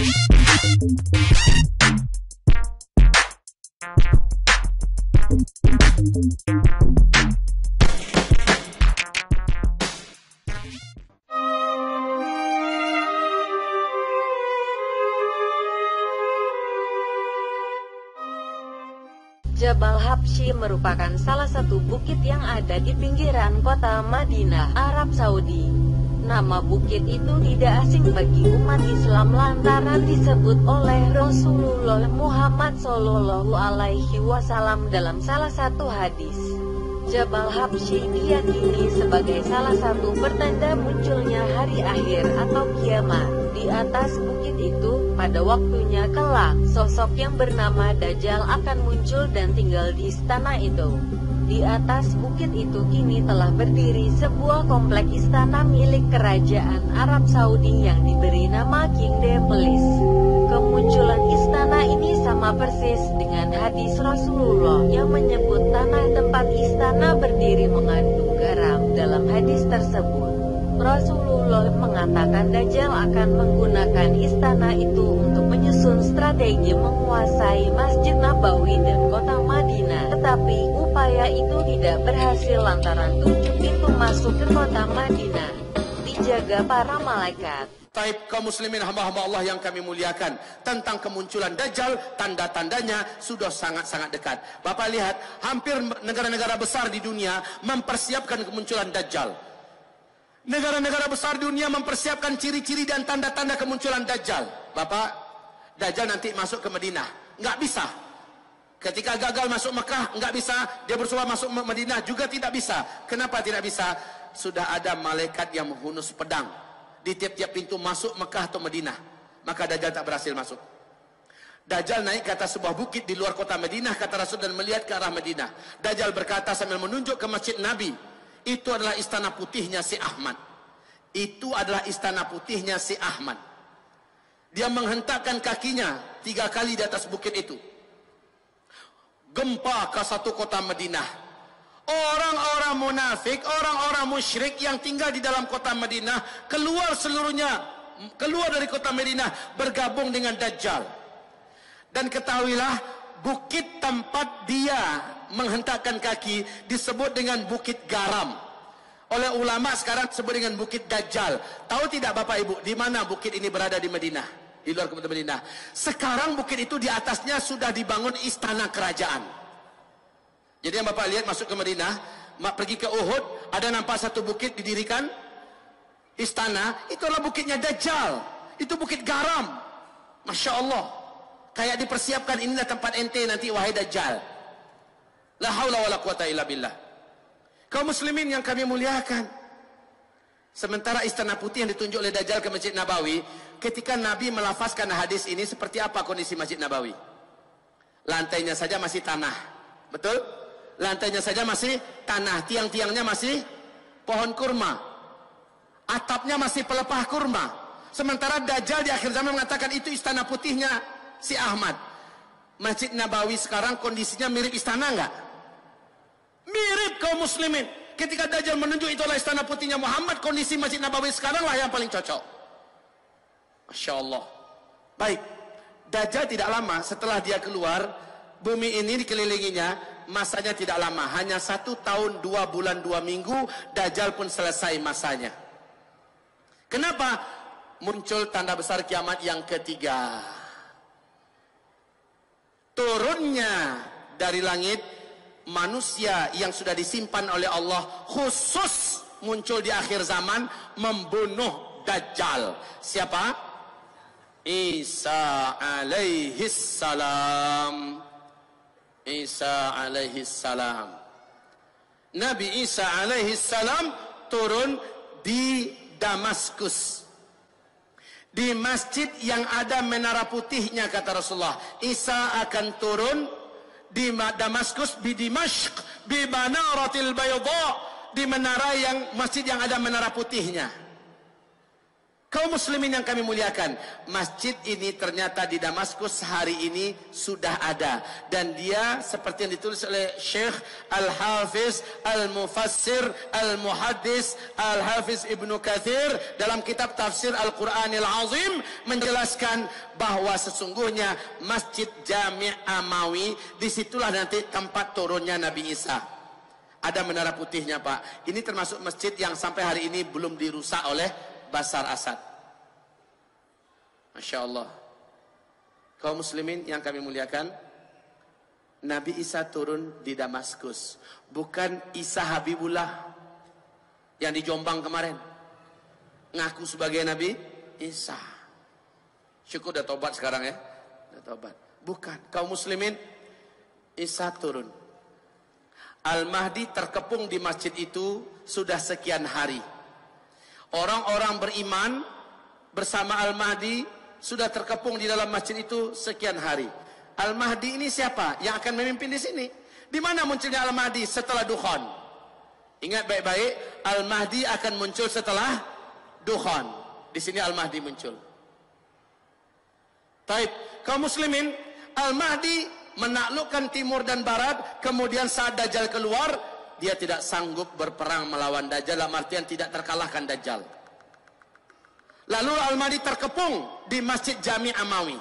Jabal Habsyi merupakan salah satu bukit yang ada di pinggiran kota Madinah, Arab Saudi. Nama bukit itu tidak asing bagi umat Islam lantaran disebut oleh Rasulullah Muhammad SAW dalam salah satu hadis. Jabal Habsyi diyakini sebagai salah satu pertanda munculnya hari akhir atau kiamat. Di atas bukit itu, pada waktunya kelak, sosok yang bernama Dajjal akan muncul dan tinggal di istana itu. Di atas bukit itu kini telah berdiri sebuah komplek istana milik kerajaan Arab Saudi yang diberi nama Kingdom Palace. Kemunculan istana ini sama persis dengan hadis Rasulullah yang menyebut tanah tempat istana berdiri mengandung garam. Dalam hadis tersebut, Rasulullah mengatakan Dajjal akan menggunakan istana itu untuk menyusun strategi menguasai Masjid Nabawi dan kota Madinah. Tetapi upaya itu tidak berhasil lantaran 7 pintu masuk ke kota Madinah dijaga para malaikat. Taib kaum muslimin hamba-hamba Allah yang kami muliakan, tentang kemunculan Dajjal, tanda-tandanya sudah sangat-sangat dekat. Bapak lihat, hampir negara-negara besar di dunia mempersiapkan kemunculan Dajjal. Negara-negara besar dunia mempersiapkan ciri-ciri dan tanda-tanda kemunculan Dajjal. Bapak, Dajjal nanti masuk ke Madinah, nggak bisa. Ketika gagal masuk Mekah, nggak bisa. Dia bersuara masuk Madinah juga tidak bisa. Kenapa tidak bisa? Sudah ada malaikat yang menghunus pedang di tiap-tiap pintu masuk Mekah atau Madinah. Maka Dajjal tak berhasil masuk. Dajjal naik ke atas sebuah bukit di luar kota Madinah, kata Rasul, dan melihat ke arah Madinah. Dajjal berkata sambil menunjuk ke Masjid Nabi, itu adalah istana putihnya si Ahmad. Itu adalah istana putihnya si Ahmad. Dia menghentakkan kakinya 3 kali di atas bukit itu. Gempa ke satu kota Madinah. Orang-orang munafik, orang-orang musyrik yang tinggal di dalam kota Madinah keluar seluruhnya, keluar dari kota Madinah bergabung dengan Dajjal. Dan ketahuilah, bukit tempat dia menghentakkan kaki disebut dengan Bukit Garam. Oleh ulama sekarang disebut dengan Bukit Dajjal. Tahu tidak Bapak Ibu, di mana bukit ini berada di Madinah? Di luar kota Madinah. Sekarang bukit itu di atasnya sudah dibangun istana kerajaan. Jadi yang Bapak lihat masuk ke Madinah, pergi ke Uhud, ada nampak satu bukit didirikan istana, itu adalah bukitnya Dajjal. Itu Bukit Garam. Masya Allah. Kayak dipersiapkan, inilah tempat ente nanti wahai Dajjal. La haula wala quwata illa billah. Kaum muslimin yang kami muliakan, sementara istana putih yang ditunjuk oleh Dajjal ke Masjid Nabawi, ketika Nabi melafazkan hadis ini, seperti apa kondisi Masjid Nabawi? Lantainya saja masih tanah. Betul? Lantainya saja masih tanah, tiang-tiangnya masih pohon kurma, atapnya masih pelepah kurma. Sementara Dajjal di akhir zaman mengatakan itu istana putihnya si Ahmad. Masjid Nabawi sekarang kondisinya mirip istana enggak? Mirip kaum muslimin. Ketika Dajjal menunjuk itulah istana putihnya Muhammad, kondisi Masjid Nabawi sekarang lah yang paling cocok. Masya Allah. Baik, Dajjal tidak lama setelah dia keluar, bumi ini dikelilinginya, masanya tidak lama, hanya 1 tahun 2 bulan 2 minggu, Dajjal pun selesai masanya. Kenapa? Muncul tanda besar kiamat yang ketiga. Turunnya dari langit manusia yang sudah disimpan oleh Allah, khusus muncul di akhir zaman, membunuh Dajjal. Siapa? Isa alaihis salam. Isa alaihis salam. Nabi Isa alaihis salam turun di Damaskus, di masjid yang ada menara putihnya, kata Rasulullah. Isa akan turun di Damaskus, di Dimashq, di Manaratil Bayda, di menara yang masjid yang ada menara putihnya. Kaum muslimin yang kami muliakan, masjid ini ternyata di Damaskus hari ini sudah ada. Dan dia seperti yang ditulis oleh Syekh Al-Hafiz Al-Mufassir Al-Muhaddis Al-Hafiz Ibnu Katsir dalam kitab Tafsir Al-Quranil Azim menjelaskan bahwa sesungguhnya Masjid Jami' Amawi disitulah nanti tempat turunnya Nabi Isa. Ada menara putihnya, Pak. Ini termasuk masjid yang sampai hari ini belum dirusak oleh Bashar Assad. Masya Allah. Kaum muslimin yang kami muliakan, Nabi Isa turun di Damaskus. Bukan Isa Habibullah yang di Jombang kemarin ngaku sebagai Nabi Isa. Syukur udah tobat sekarang ya. Udah tobat. Bukan. Kaum muslimin, Isa turun. Al-Mahdi terkepung di masjid itu sudah sekian hari. Orang-orang beriman bersama Al-Mahdi sudah terkepung di dalam masjid itu sekian hari. Al-Mahdi ini siapa yang akan memimpin di sini? Di mana munculnya Al-Mahdi setelah Dukhan? Ingat baik-baik, Al-Mahdi akan muncul setelah Dukhan. Di sini Al-Mahdi muncul. Taib, kaum muslimin, Al-Mahdi menaklukkan timur dan barat, kemudian saat Dajjal keluar, dia tidak sanggup berperang melawan Dajjal, dalam artian tidak terkalahkan Dajjal. Lalu Al-Mahdi terkepung di Masjid Jami' Amawi.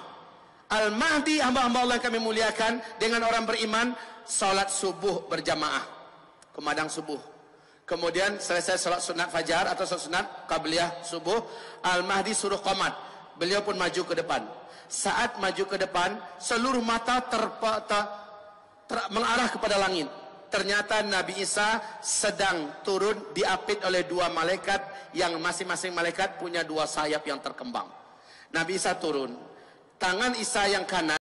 Al-Mahdi, hamba-hamba Allah yang kami muliakan, dengan orang beriman, salat subuh berjamaah, kumandang subuh. Kemudian selesai salat sunat fajar atau salat sunat qabliyah subuh, Al-Mahdi suruh qomat. Beliau pun maju ke depan. Saat maju ke depan, seluruh mata mengarah kepada langit. Ternyata Nabi Isa sedang turun diapit oleh dua malaikat yang masing-masing malaikat punya dua sayap yang terkembang. Nabi Isa turun. Tangan Isa yang kanan